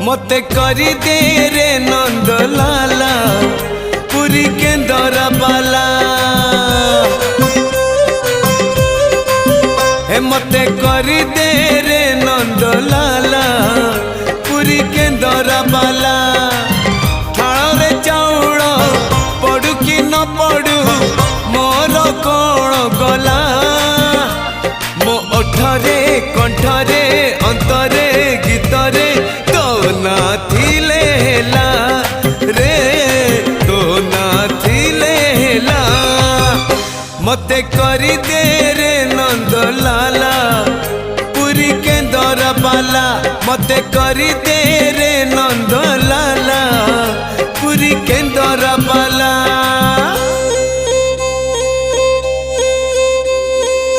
मते करी दे रे नंद लाला पुरी के दरा बाला हे मते करी दे रे नंद लाला पुरी के दरा बाला थाल रे चाउल पड़ू कि न पड़ू मोर कौन गला मो ओठरे कंठरे अंतरे गीतरे तो ना थिले हेला रे तो ना थिले हेला मते करी दे रे नंद लाला पुरी के दरा बाला मते करी दे